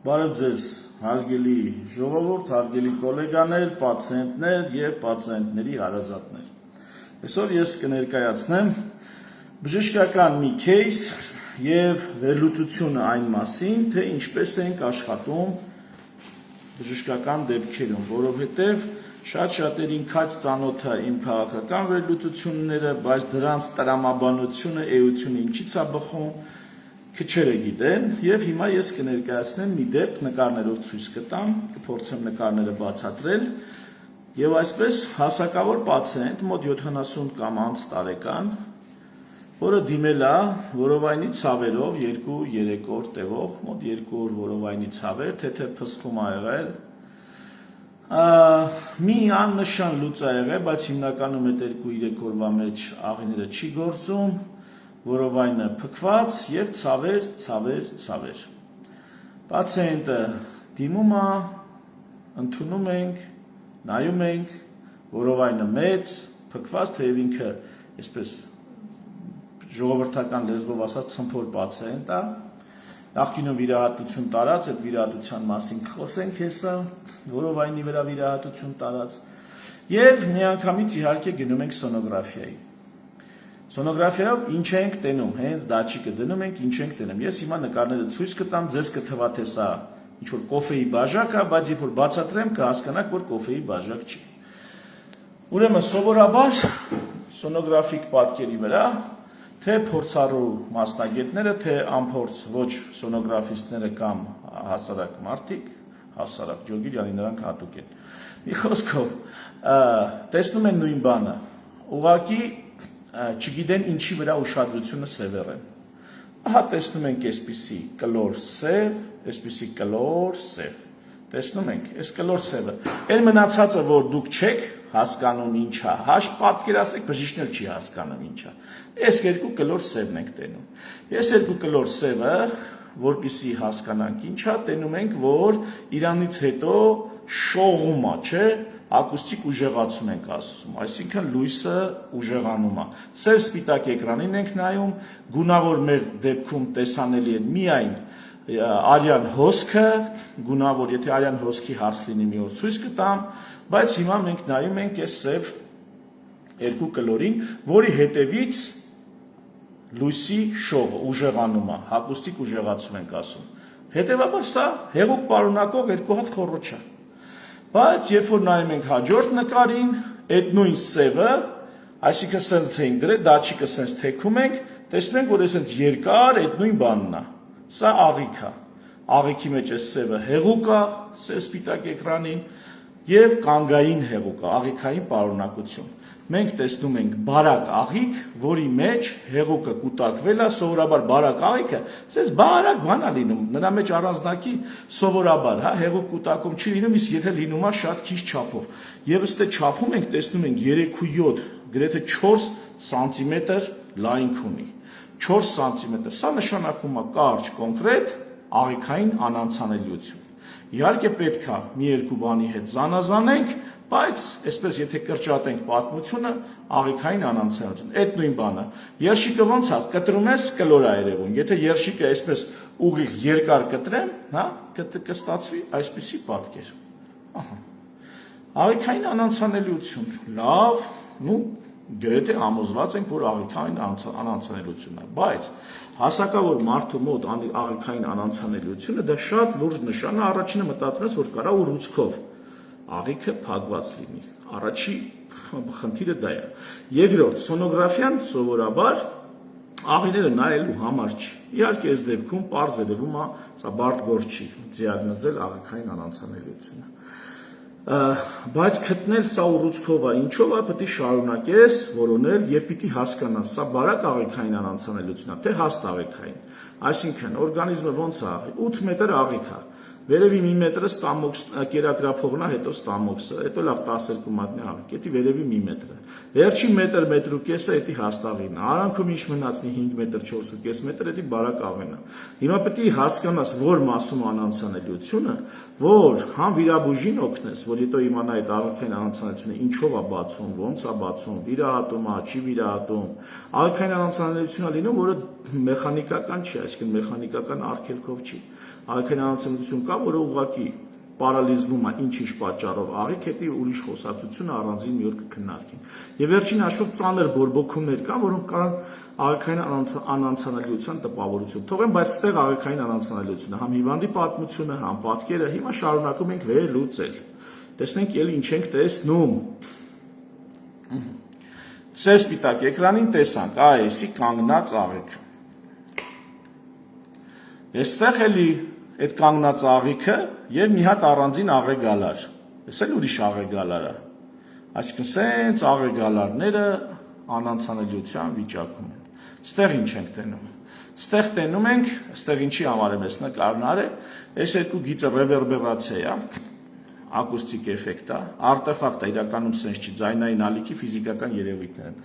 Բարև ձեզ, հարգելի ժողովուրդ, հարգելի գոլեգաներ, պացիենտներ և պացիենտների հարազատներ։ Այսօր ես կներկայացնեմ բժշկական մի кейս և վերլուծությունը այն մասին, թե ինչպես ենք աշխատում բժշկական դեպքերում, որովհետև շատ-շատերին քաջ ծանոթ է իմ քաղաքական վերլուծությունները, բայց դրանց տրամաբանությունը, էությունը ինչից է բխում, քչերը գիտեն, և հիմա ես կներկայացնեմ մի դեպք, նկարներով ցույց կտամ, կփորձեմ նկարները բացատրել, և այսպես հասակավոր պացիենտ, մոտ 70 կամ անց տարեկան, որը դիմել է որովայնի ցավերով 2-3 օր տևող, մոտ 2 օր որովայնի ցավեր, թեթև փսխում ա եղել, մի աննշան լուծ ա եղել, բայց հիմնականում այդ 2-3 օրվա մեջ աղիները չի գործում, որովայնը փքված և ցավեր։ Պացիենտը դիմում է, ընդունում ենք, նայում ենք, որովայնը մեծ, փքված, թեև ինքը, այսպես ժողովրդական լեզվով ասած, ցմփոր պացիենտ է, նախկինում վիրահատություն տարած, այդ վիրահատության մասին կխոսենք հեսա, որովայնի վրա վիրահատություն տարած, և միանգամից իհարկե գնում ենք սոնոգրաֆիայի։ Սոնոգրաֆիայով ինչ ենք տենում, հենց դաչիկը դնում ենք, ինչ ենք տենում։ Ես հիմա նկարները ցույց կտամ, ձեզ կթվա թե սա ինչ-որ կոֆեի բաժակ է, բայց երբ որ բացատրեմ, կհասկանաք, որ կոֆեի բաժակ չի։ Ուրեմն սովորաբար սոնոգրաֆիկ պատկերի վրա թե փորձառու մասնագետները, թե անփորձ ոչ սոնոգրաֆիստները կամ հասարակ մարդիկ, հասարակ ջոգիրյանի նրանք հատուկ են։ Մի խոսքով, տեսնում են նույն բանը, ուղղակի չգիտեն ինչի վրա ուշադրությունը սևեռեն։ Ահա տեսնում ենք այսպիսի կլոր սև, այսպիսի կլոր սև։ Տեսնում ենք, այս կլոր սևը։ Այն մնացածը, որ դուք չեք հասկանում ինչ է, հաշ պատկերացրեք, բժիշկն էլ չի հասկանում ինչ է։ Այս երկու կլոր սևն ենք տենում։ Այս երկու կլոր սևը, որպեսզի հասկանանք ինչ է, տենում ենք, որ իրանից հետո շողում է, չէ՞, ակուստիկ ուժեղացում ենք ասում, այսինքն լույսը ուժեղանում է։ Սև սպիտակ էկրանին ենք նայում, գունավոր մեր դեպքում տեսանելի է միայն արյան հոսքը, գունավոր, եթե արյան հոսքի հարց լինի մի օր ցույց կտամ, բայց հիմա մենք նայում ենք այս սև երկու կլորին, որի հետևից լույսի շողը ուժեղանում է, ակուստիկ ուժեղացում ենք ասում։ Հետևաբար սա հեղուկ պարունակող երկու հատ խոռոչ է։ Բայց երբ որ նայում ենք հաջորդ նկարին, այդ նույն սևը, այսինքն սենց թե ենք դրել, դաչիկը սենց թեքում ենք, տեսնում ենք, որ այսենց երկար այդ նույն բանն է։ Սա աղիք է։ Աղիքի մեջ այս սևը հեղուկ է, սև սպիտակ էկրանին, և կանգային հեղուկ է, աղիքային պարունակություն։ Մենք տեսնում ենք բարակ աղիք, որի մեջ հեղուկը կուտակվել է, սովորաբար բարակ աղիքը, սենց բարակ բան է լինում, նրա մեջ առանձնակի սովորաբար, հեղուկ կուտակում չի լինում, իսկ եթե լինում է շատ քիչ չափով։ Եվ ըստ չափում ենք տեսնում ենք 3.7, գրեթե 4 սանտիմետր լայնք ունի։ 4 սանտիմետր, սա նշանակում է կարճ, կոնկրետ աղիքային անանցանելիություն։ Իհարկե պետք է մի երկու բանի հետ զանազանենք, բայց այսպես եթե կրճատենք պատմությունը, աղիքային անանցանելիություն, այդ նույն բանը։ Երշիկը ոնց է, կտրում ես, կլոր է երևում։ Եթե երշիկը այսպես ուղիղ երկար կտրեմ, կստացվի այսպիսի պատկեր։ Աղիքային անանցանելիություն, լավ, գրեթե համոզված ենք, որ աղիքային անանցանելիությունն է, բայց հասակավոր մարդու մոտ աղիքային անանցանելիությունը դա շատ լուրջ նշան է, առաջինը մտածում ես, որ կարա ուռուցքով աղիքը փակված լինի։ Առաջի խնդիրը դա է։ Երկրորդ, սոնոգրաֆիան սովորաբար աղիները նայելու համար չի։ Իհարկե այս դեպքում պարզ երևում է, սա բարդ գործ չի դիագնոզել աղիքային անանցանելիությունը։ Բայց գտնել սա ուռուցքով է, ինչով է, պետք է շարունակես որոնել և պիտի հասկանաս, սա բարակ աղիքային անանցանելիություն է, թե հաստ աղիքային։ Այսինքն, օրգանիզմը ոնց է, 8 մետր աղիք է, վերևի մի մետրը կերակրափողն է, հետո ստամոքսը, հետո լավ 12 մատնի աղիք, հետի վերևի մի մետրը։ Վերջին մետր ու կեսը էդի հաստաղին։ Արանքում ինչ մնացնի 5 մետր 4.5 մետր էդի բարակ աղենա։ Հիմա պետք է հասկանաս, որ մասում անանցանելիությունը, որ համ վիրաբույժին օգնես, որ հետո իմանա այդ աղքային անանցանելիությունը ինչով է բացում, ոնց է բացում, վիրահատում է, չի վիրահատում։ Աղքային անանցանելիությունը լինում, որը մեխանիկական չի, այսինքն մեխանիկական արգելքով չի։ Աղքային անանցանելիություն կա, որը ուղղակի պարալիզվում է ինչ-ինչ պատճառով աղիք, հետի ուրիշ խոսակցությունը առանձին մի օր կքննարկենք։ Եվ վերջին հաշվով ծանր բորբոքումներ կան, որոնք կարող աղիքային անանցանելիության տպավորություն թողեն, բայց ստեղ աղիքային անանցանելիությունը, համ հիվանդի պատմությունը, համ պատկերը, հիմա շարունակում ենք վերլուծել։ Տեսնենք ելի ինչ ենք տեսնում։ Սև սպիտակ էկրանին տեսանք, այսի կանգնած աղիքը։ Այստեղ էլի այդ կանգնած աղիքը եւ մի հատ առանձին աղեգալար։ Էս էլ ուրիշ աղեգալար է։ Այսինքն սենց աղեգալարները անանցանելիության վիճակում են։ Ստեղ ինչ ենք տենում։ Ստեղ տենում ենք, ստեղ ինչի համար եմ ես նկարն արել, այս երկու գիծը ռևերբերացիա է, ակուստիկ էֆեկտ է, արտեֆակտ է, իրականում սենց չի, ձայնային ալիքի ֆիզիկական երևույթներ են։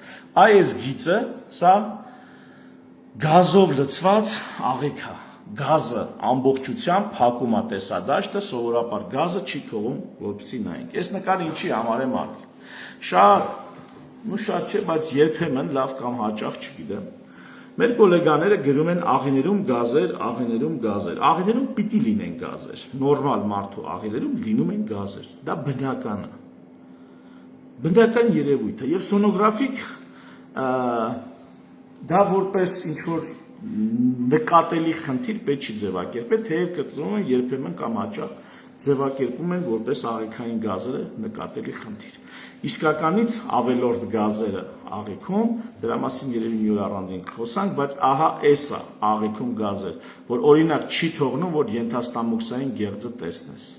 Այս գիծը, սա գազով լցված աղիք է։ Գազը ամբողջությամբ փակում է տեսադաշտը, սովորաբար գազը չի թողում, որպեսզի նայենք։ Այս նկարը ինչի համար եմ արել։ Շատ չէ, բայց երբեմն լավ կամ հաճախ չգիտեմ։ Մեր գոլեգաները գրում են աղիներում գազեր, աղիներում գազեր։ Աղիներում պիտի լինեն գազեր։ Նորմալ մարդու աղիներում լինում են գազեր։ Դա բնական է։ Բնական երևույթ է եւ սոնոգրաֆիկ դա որպես ինչ որ նկատելի խնդիր պետք չի ձևակերպել, թեև կտրում են երբեմն կամ հաճախ ձևակերպում են որպես աղիքային գազերը նկատելի խնդիր։ Իսկականից ավելորդ գազերը աղիքում, դրա մասին երևի մի օր առանձին խոսանք, բայց ահա էս է աղիքում գազեր, որ օրինակ չի թողնում, որ ենթաստամոքսային գեղձը տեսնես,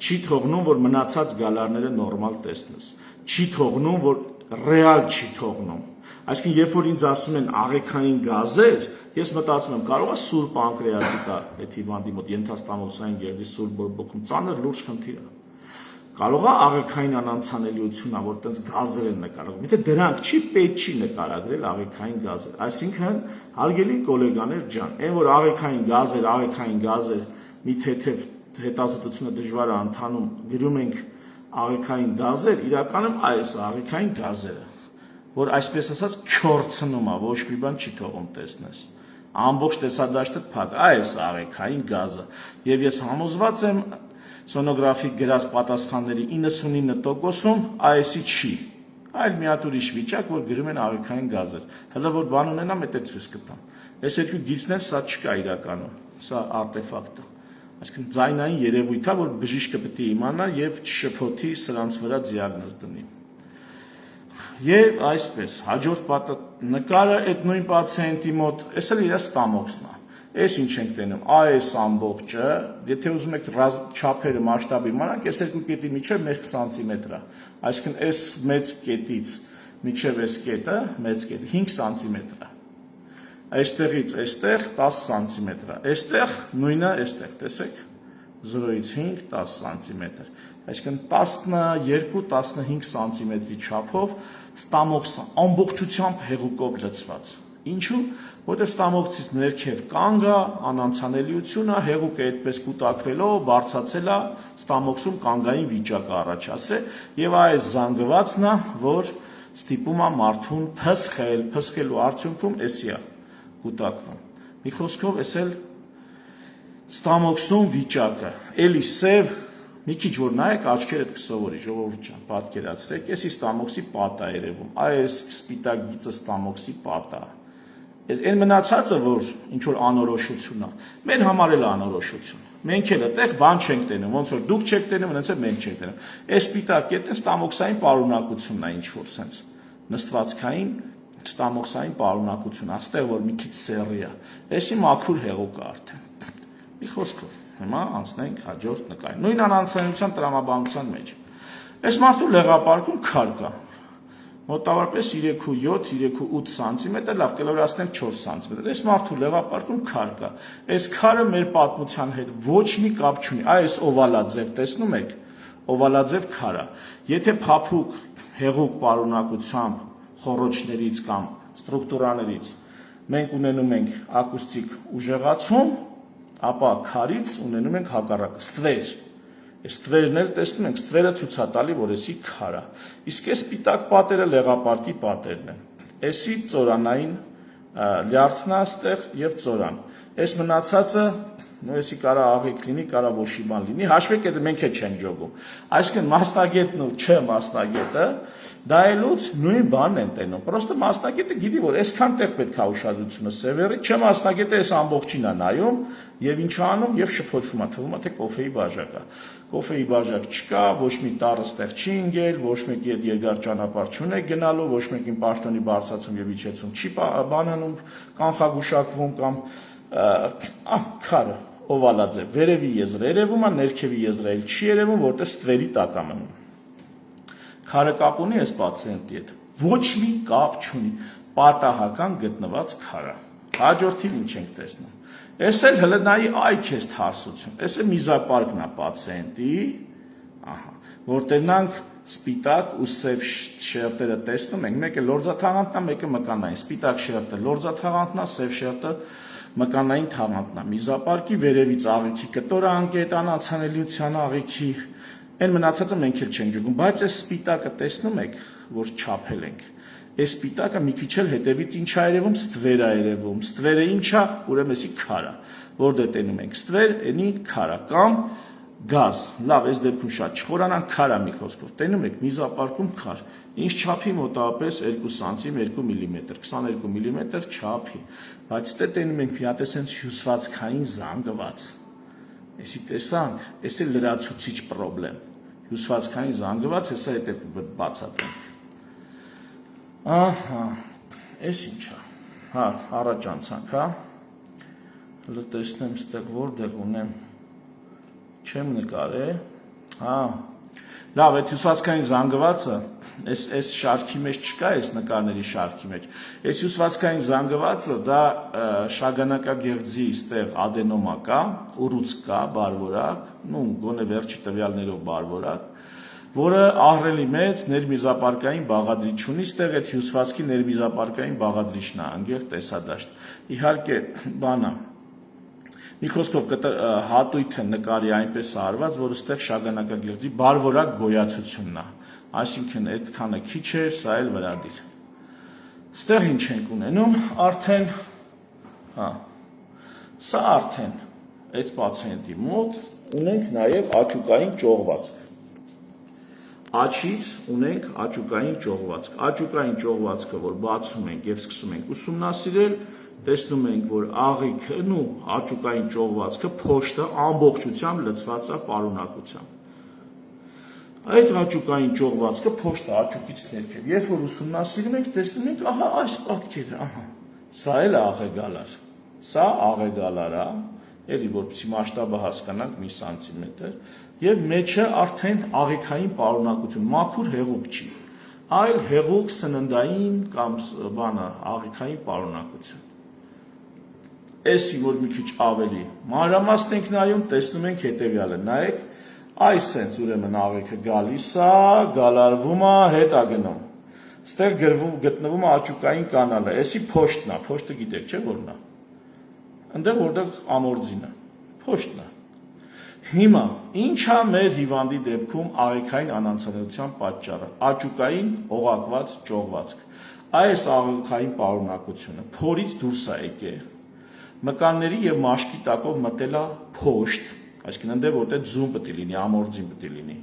չի թողնում, որ մնացած գալարները նորմալ տեսնես, չի թողնում, որ ռեալ չի թողնում։ Այսինքն, երբ որ ինձ ասում են աղիքային գազեր, ես մտածում եմ, կարող է սուր պանկրեատիտ տա այդ հիվանդի մոտ ենթաստամոքսային գեղձի սուր բորբոքում, ծանր լուրջ խնդիր է։ Կարող է աղիքային անանցանելիություն, որ տենց գազեր են նկարագրում։ Եթե դրանք չի, պետք չի նկարագրել աղիքային գազեր։ Այսինքն, հարգելի գոլեգաներ ջան, այն որ աղիքային գազեր, մի թեթև հետազոտությունը դժվար է ընթանում, գրում ենք աղիքային գազեր, իրականում այս աղիքային գազերը, որ այսպես ասած քյորցնում է, ոչ մի բան չի թողում տեսնես։ Ամբողջ տեսադաշտը փակ, այս աղիքային գազը։ Եվ ես համոզված եմ սոնոգրաֆիկ գրած պատասխանների 99%-ում այսի չի։ Այլ մի հատ ուրիշ վիճակ, որ գրում են աղիքային գազեր։ Հələ որ բան ունենամ, դա ցույց կտամ։ Այս երկու գիծներ սա չկա իրականում, սա արտեֆակտ է։ Այսինքն ձայնային երևույթ է, որ բժիշկը պետք է իմանա եւ չշփոթի սրանց վրա դիագնոզ դնի։ Եվ այսպես, հաջորդ նկարը այդ նույն պացիենտի մոտ, այս էլ իր ստամոքսն է։ Այս ինչ ենք տենում, այս ամբողջը, եթե ուզում եք չափերը մասշտաբի իմանանք, այս երկու կետի միջև 1 սանտիմետր է։ Այսինքն այս մեծ կետից միջև այս կետը, մեծ կետը 5 սանտիմետր է։ Այստեղից այստեղ 10 սանտիմետր է։ Այստեղ նույնը, այստեղ, տեսեք, 0-ից 5, 10 սանտիմետր։ Այսինքն 12-15 սանտիմետրի չափով ստամոքսը ամբողջությամբ հեղուկով լցված։ Ինչու՞, որտեղ ստամոքսից ներքև կանգ է, անանցանելիությունը, հեղուկը այդպես կուտակվելով, բարձրացել է, ստամոքսում կանգային վիճակ է առաջացել, եւ այս զանգվածն է, որ ստիպում է մարդուն փսխելու արդյունքում էսի է կուտակվում։ Մի խոսքով, էս էլ ստամոքսում վիճակը, էլի սև, մի քիչ որ նայեք, աչքերդ կսովորի, ժողովուրդ ջան, պատկերացրեք, էսի ստամոքսի պատ է երևում, այս սպիտակ գիծը ստամոքսի պատ է։ Այն մնացածը, որ ինչ որ անորոշություն է, մեր համար էլ անորոշություն։ Մենք էլ այդտեղ բան չենք տենում, ոնց որ դուք չեք տենում, այնպես էլ մենք չենք տենում։ Այս սպիտակ կետը ստամոքսային պարունակությունն է, ինչ որ sense նստվածքային ստամոքսային պարունակություն, այստեղ որ մի քիչ սեռի է։ Էսի մաքուր հեղուկ է արդեն։ Մի խոսքով, հիմա անցնենք հաջորդ նկարին։ Նույն անանցանության տրամաբանության մեջ։ Այս մարդու լեղապարկում քար կա։ Մոտավորապես 3.7-3.8 սանտիմետր, լավ կլորացնենք 4 սանտիմետր։ Այս մարդու լեղապարկում քար կա։ Այս քարը մեր պատմության հետ ոչ մի կապ չունի։ Այս օվալաձև տեսնում եք, օվալաձև քար է։ Եթե փափուկ հեղուկ պարունակությամբ խոռոչներից կամ ստրուկտուրաներից մենք ունենում ենք ակուստիկ ուժեղացում, ապա քարից ունենում ենք հակառակը, ստվեր։ Այս ստվերն էլ տեսնում ենք, ստվերը ցույց է տալի, որ էսի քար է։ Իսկ այս սպիտակ պատերը լեղապարկի պատերն են։ Էսի ծորանային լյարդն է այստեղ եւ ծորան։ Այս մնացածը Նույնիսկ կարա աղիք լինի, կարա ոչի բան լինի, հաշվեք այդ մենք չենք ջոգում։ Այսինքն մասնագետն ու չէ մասնագետը դա էլուց նույն բանն են տենում։ Պրոստը մասնագետը գիտի, որ այսքան տեղ պետք է ուշադրությունը սևեռի, չէ մասնագետը այս ամբողջին է նայում եւ ինչ անում եւ շփոթվում է, թվում է թե կոֆեի բաժակ է։ Կոֆեի բաժակ չկա, ոչ մի տառ այստեղ չի ընկել, ոչ մեկի հետ երկար ճանապարհ չունեք գնալու, ոչ մեկին պաշտոնի բարձրացում եւ իջեցում չի բանանում, կանխագուշակվում կամ քարը օվալաձե, վերևի եզրը երևում է, ներքևի եզրը էլ չի երևում, որտեղ ստվերի տակ է մնում։ Քարը կապ ունի այս պացիենտի հետ։ Ոչ մի կապ չունի, պատահական գտնված քարը։ Հաջորդին ինչ ենք տեսնում։ Էս էլ հələ նայի այ քեզ թարսություն։ Էս է միզապարկն է պացիենտի, ահա, որտեղ նրանք սպիտակ ու սև շերտերը տեսնում ենք, մեկը լորձաթաղանթն է, մեկը մկանային։ Սպիտակ շերտը լորձաթաղանթն է, սև շերտը մկանային թաղանթն է, միզապարկի վերևից աղիքի կտորը անկետան անցանելիության աղիքի, այն մնացածը մենք էլ չենք ջոգում, բայց այս սպիտակը տեսնում եք, որ չափել ենք, այս սպիտակը մի քիչ էլ հետևից ինչ է երևում, ստվեր է երևում, ստվերը ինչ է, ուրեմն էսի քար է, որտեղ տենում ենք ստվեր, էնի քար է, կամ գազ, լավ, այս դեպքում շատ չխորանանք, քար է մի խոսքով, տենում եք միզապարկում քար, ինչ չափի մոտավորապես 2 սանտիմ 2 միլիմետր, 22 միլիմետր չափի, բայց դե տենում ենք մի հատ էսենց հյուսվածքային զանգված, էսի տեսանք, էս է լրացուցիչ պրոբլեմ, հյուսվածքային զանգված, հեսա հետ բացատրենք, ահա, էս ինչ է, հա, առաջ անցանք, հա, հլը տեսնեմ ստեղ որտեղ ունեմ, չեմ նկարել, հա, լավ, այդ հյուսվածքային զանգվածը, այս շարքի մեջ չկա, այս նկարների շարքի մեջ, այս հյուսվածքային զանգվածը, դա շագանակագեղձի ստեղ ադենոմա կա, ուռուցք կա, բարվորակ, գոնե վերջի տվյալներով բարվորակ, որը ահռելի մեծ ներմիզապարկային բաղադրիչ ունի, ստեղ այդ հյուսվածքի ներմիզապարկային բաղադրիչն է, անգեղ տեսադաշտ, իհարկե, բանա, մի խոսքով հատույթը նկարի այնպես արված, որ ստեղ շագանակագեղձի բարվորակ գոյացությունն է, այսինքն այդքանը քիչ է, սա էլ վրադիր։ Ստեղ ինչ ենք ունենում, արդեն, հա, սա արդեն այդ պացիենտի մոտ ունենք նաև աճուկային ճողվածք։ Աչից ունենք աճուկային ճողվածք։ Աճուկային ճողվածքը, որ բացում ենք եւ սկսում ենք ուսումնասիրել, տեսնում ենք, որ աղիքն ու աճուկային ճողվածքը փոշտը ամբողջությամբ լցված է պարունակությամբ։ Այդ աճուկային ճողվածքը փոշտը աճուկից ներքև, երբ որ ուսումնասիրում ենք, տեսնում ենք, ահա այս պատկերը, ահա, սա էլ աղեգալար, սա աղեգալար է, էլի որպեսզի մասշտաբը հասկանանք մի սանտիմետր, եւ մեջը արդեն աղիքային պարունակություն, մաքուր հեղուկ չի, այլ հեղուկ սննդային կամ բանը աղիքային պարունակություն։ Էսի որ մի քիչ ավելի մանրամասն ենք նայում, տեսնում ենք հետևյալը, նայեք, այս հենց ուրեմն աղիքը գալիս է, գալարվում է, հետ է գնում։ Ստեղ գտնվում է աճուկային կանալը, էսի փոշտն է, փոշտը գիտեք, չէ՞ որն է։ Այնտեղ որտեղ ամորձին է, փոշտն է։ Հիմա, ինչ է մեր հիվանդի դեպքում աղիքային անանցանելիության պատճառը, աճուկային օղակված ճողվածք։ Այս աղիքային պարունակությունը փորից դուրս է եկել, մկանների եւ մաշկի տակով մտել է փոշտ, այսինքն այնտեղ որտեղ ձուն պետք է լինի, ամորձին պետք է լինի։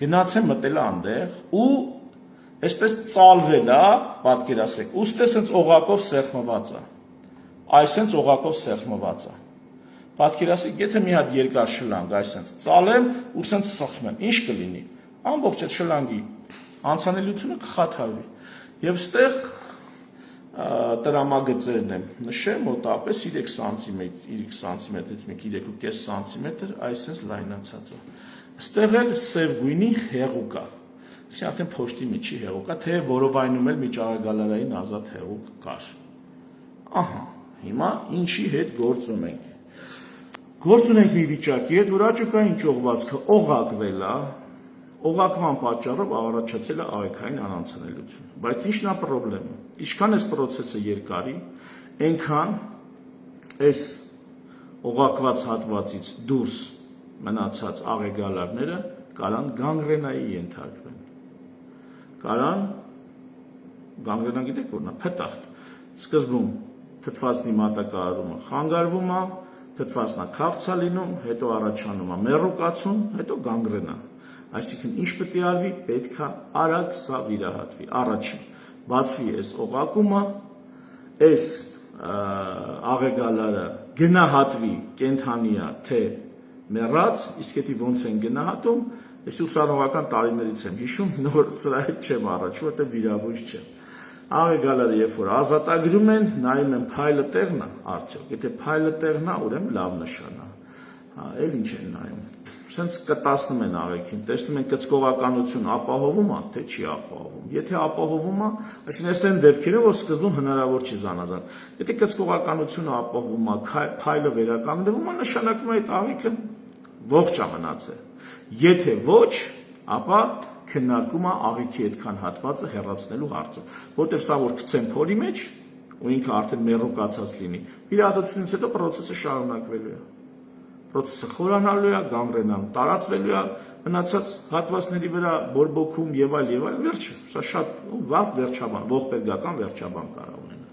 Գնաց է մտել է այնտեղ ու այսպես ծալվել է, պատկերացրեք, ուստե սենց օղակով սեղմված է։ Այս սենց օղակով սեղմված է։ Պատկերացրեք, եթե մի հատ երկար շլանգ այսպես ծալեմ ու սենց սխմեմ, ինչ կլինի։ Ամբողջ այդ շլանգի անցանելիությունը կխաթարվի։ Եվ ստեղ տրամագծերն եմ նշեմ մոտավորապես 3 սանտիմետրից մի 3.5 սանտիմետր այսպես լայնացած է։ Ստեղ էլ սև գույնի հեղուկ է։ Իսկ արդեն փոշտի միջի հեղուկ է, թե որովայնում էլ միջաղեգալարային ազատ հեղուկ կար։ Ահա, հիմա ինչի հետ գործում ենք։ Գործ ունենք մի վիճակի հետ, որ աճուկային ճողվածքը օղակվել է, օղակման պատճառով առաջացել է աղիքային անանցանելիություն։ Բայց ինչն է խնդրեմը։ Ինչքան այս process-ը երկարի, այնքան այս օղակված հատվածից դուրս մնացած աղեգալարները կարան գանգրենայի ենթարկվեն։ Կարան գանգրենան գիտեք որն է, փտախտ։ Սկզբում թթվածնի մատակարարումը խանգարվում է, թթվածնը քաղց է լինում, հետո առաջանում է մեռուկացում, հետո գանգրենա։ Այսինքն ինչ պետք է արվի, պետք է արագ սա վիրահատվի։ Առաջին, բացվի այս օղակումը, այս աղեգալարը գնահատվի կենդանի է, թե մեռած, իսկ դա ոնց են գնահատում, ես ուսանողական տարիներից եմ հիշում, նոր սրա հետ չեմ առաջ, որտեղ վիրաբույժ չեմ։ Աղեգալարը երբ որ ազատագրում են, նայում են փայլը տեղն է, արդյոք, եթե փայլը տեղն է, ուրեմն լավ նշան է։ Էլ ինչ են նայում։ Սենց կտացնում են աղեքին, տեսնում են կծկողականություն ապահովում է, թե չի ապահովում։ Եթե ապահովում է, այսինքն այս են դեպքերը, որ սկզբում հնարավոր չի զանազան։ Եթե կծկողականությունը ապահովում է, փայլը վերականգնվում է, նշանակում է այդ աղիքը ողջ է մնացել։ Եթե ոչ, ապա քննարկում է աղիքի այդքան հատվածը հեռացնելու հարցը, որտեղ սա որ գցեն փորի մեջ, ու ինքը արդեն մեռուկացած լինի, վիրահատությունից հետո process-ը շարունակվելու է։ Process-ը խորանալու է, գանգրենան տարածվելու է, մնացած հատվածների վրա բորբոքում եւ այլ, վերջը, սա շատ վաղ վերջաբան, ողբերգական վերջաբան կարող ունենա։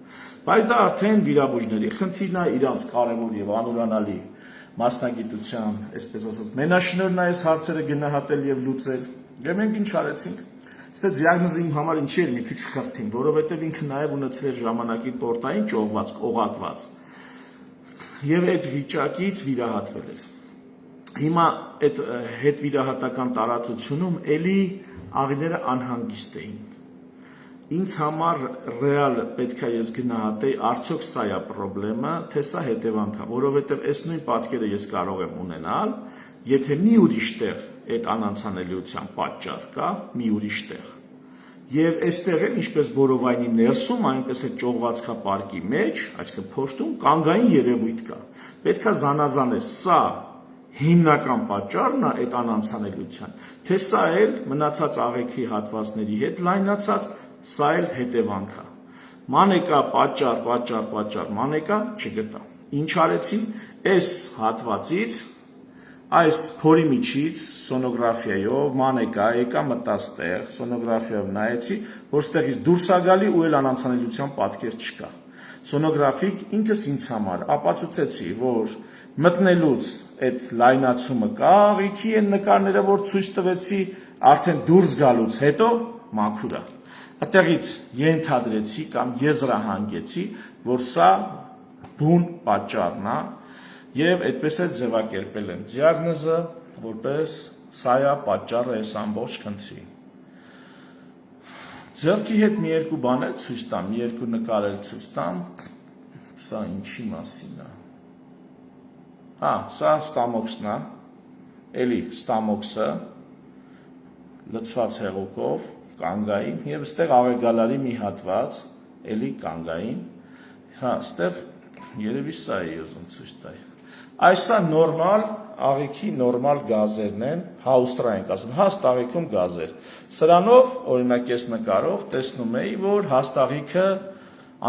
Բայց դա արդեն վիրաբույժների խնդիրն է, իրանց կարևոր եւ անուրանալի մասնագիտության, այսպես ասած, մենաշնորհն է այս հարցերը գնահատել եւ լուծել։ Եվ մենք ինչ արեցինք։ Ստե դիագնոզը իմ համար ինչի էր մի քիչ խրթին, որովհետև ինքը նաև ունեցել էր ժամանակի պորտային ճողված, օղակված։ Եվ այդ վիճակից վիրահատվել էր։ Հիմա այդ հետ վիրահատական տարածությունում էլի աղիները անհանգիստ էին։ Ինձ համար ռեալ պետք է ես գնահատեի, արդյոք սա է խնդրեմը, թե սա հետևանք է, որովհետև այս նույն պատկերը ես կարող եմ ունենալ, եթե մի ուրիշ տեղ այդ անանցանելիության պատճառ կա, մի ուրիշ տեղ։ Եվ այստեղ էլ ինչպես որովայնի ներսում, այնպես էլ ճողվածքապարկի մեջ, այսինքն փոշտում կանգային երևույթ կա։ Պետք է զանազանել սա հիմնական պատճառն է այդ անանցանելիության, թե սա էլ մնացած աղեքի հատվածների հետ լայնացած, սա էլ հետևանք է։ Մանեկա պատճառ, մանեկա չգտա։ Ինչ արեցի, այս հատվածից այս փորի միջից սոնոգրաֆիայով մանեկա եկա մտած տեղ, սոնոգրաֆիայով նայեցի, որ ստեղից դուրս է գալի ու էլ անանցանելիության պատկեր չկա։ Սոնոգրաֆիկ ինքս ինձ համար ապացուցեցի, որ մտնելուց այդ լայնացումը կա, աղիքի են նկարները, որ ցույց տվեցի, արդեն դուրս գալուց հետո մաքուր է։ Այդտեղից ենթադրեցի կամ եզրահանգեցի, որ սա բուն պատճառն է, եւ այդպես է ձևակերպել են դիագնոզը, որպես սա է պատճառը այս ամբողջ խնդրի։ Ձեռքի հետ մի երկու բաներ ցույց տամ, մի երկու նկարել ցույց տամ, սա ինչի մասին է։ Սա ստամոքսն է, էլի ստամոքսը լցված հեղուկով, կանգային, եւ այստեղ աղեգալարի մի հատված, էլի կանգային, այստեղ երևի սա է ուզում ցույց տալ։ Այսա նորմալ աղիքի նորմալ գազերն են, հաուստրա ենք ասում, հաստ աղիքում գազեր։ Սրանով, օրինակ ես նկարով տեսնում էի, որ հաստ աղիքը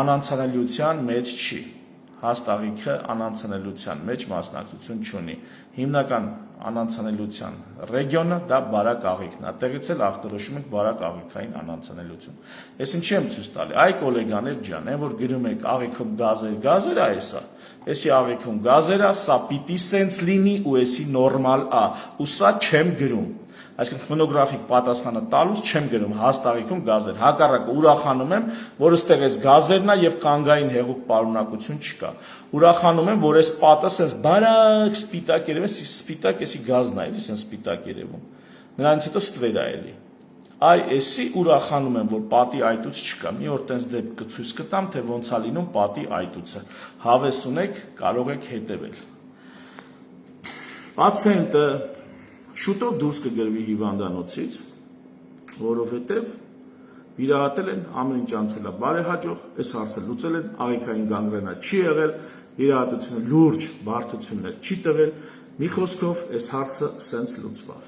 անանցանելիության մեջ չի։ Հաստ աղիքը անանցանելիության մեջ մասնակցություն չունի։ Հիմնական անանցանելիության ռեգիոնը դա բարակ աղիքն է։ Այդտեղից էլ ախտորոշում ենք բարակ աղիքային անանցանելիություն։ Ես ինչի եմ ցույց տալի։ Այ գոլեգաներ ջան, այն որ գրում եք աղիքում գազեր է էսա։ Էսի աղիքում գազեր է, սա պիտի սենց լինի ու էսի նորմալ է։ Ու սա չեմ գրում։ Այսինքն ֆոնոգրաֆիկ պատասխանը տալուց չեմ գրում հաստ աղիքում գազեր։ Հակառակը ուրախանում եմ, որ ըստեղ էս գազերն է եւ կանգային հեղուկ պարունակություն չկա։ Ուրախանում եմ, որ այս պատը սենց բարակ սպիտակ երևի, սպիտակ էսի գազն է, էլի սենց սպիտակ երևում։ Նրանից հետո ստվեր է էլի։ Այ էսի ուրախանում եմ, որ պատի այտուց չկա։ Մի օր տենց դեպք կցույց կտամ, թե ոնց է լինում պատի այտուցը։ Հավես ունեք, կարող եք հետևել։ Պացիենտը շուտով դուրս կգրվի հիվանդանոցից, որովհետև վիրահատել են, ամեն ինչ անցել է բարեհաջող, այս հարցը լուծել են, աղիքային գանգրենա չի եղել, վիրահատությունը լուրջ բարդություններ չի տվել, մի խոսքով այս հարցը սենց լուծվավ։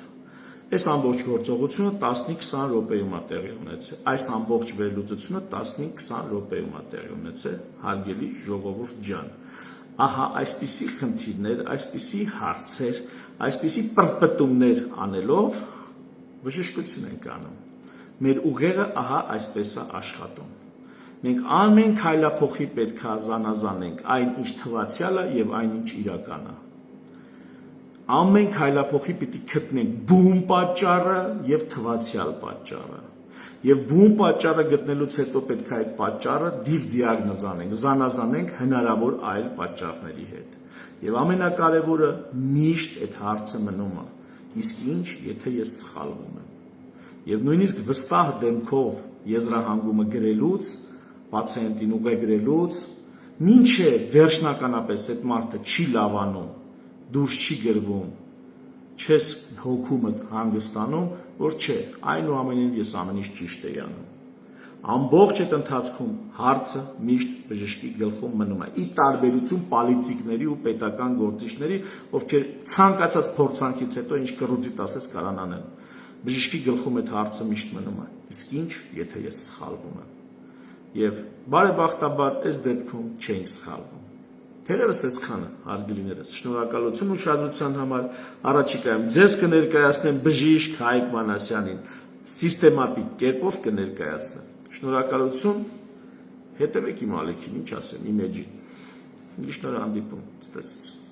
Այս ամբողջ գործողությունը 15-20 րոպեում է տեղի ունեցել։ Այս ամբողջ վերլուծությունը 15-20 րոպեում է տեղի ունեցել, հարգելի ժողովուրդ ջան։ Ահա այսպիսի խնդիրներ, այսպիսի հարցեր, այսպիսի պրպտումներ անելով բժշկություն ենք անում։ Մեր ուղեղը ահա այսպես է աշխատում։ Մենք ամեն քայլափոխի պետք է զանազանենք այն, ինչ թվացյալ է եւ այն, ինչ իրական է։ Ամեն քայլափոխի պիտի գտնենք բուն պատճառը եւ թվացյալ պատճառը։ Եվ բուն պատճառը գտնելուց հետո պետք է այդ պատճառը դիագնոզ անենք, զանազանենք հնարավոր այլ պատճառների հետ։ Եվ ամենակարևորը միշտ այդ հարցը մնում է. իսկ ինչ, եթե ես սխալվում եմ։ Եվ նույնիսկ վստահ դեմքով եզրահանգումը գրելուց, պացիենտին ուղեգրելուց, մինչև վերջնականապես այդ մարդը չի լավանում, դուրս չի գրվում, չես հոգումդ հանգստանում, որ չէ, այնուամենայնիվ ես ամեն ինչ ճիշտ էի անում։ Ամբողջ այդ ընթացքում հարցը միշտ բժշկի գլխում մնում է, ի տարբերություն պոլիտիկների ու պետական գործիչների, ովքեր ցանկացած փորձանքից հետո ինչ կռուծիտ ասես կարան անեն։ Բժշկի գլխում այդ հարցը միշտ մնում է, իսկ ինչ, եթե ես սխալվում եմ։ Եվ բարեբախտաբար այս դեպքում չենք սխալվում։ Թերևս այսքանը, հարգելիներս, շնորհակալություն ուշադրության համար, առաջիկայում ձեզ կներկայացնեմ բժիշկ Հայկ Մանասյանին, սիստեմատիկ կերպով կներկայացնեմ։ Շնորհակալություն, հետևեք իմ ալիքին, ինչ ասեմ, իմ էջին։ Շնորհանդիպում, ցտեսություն։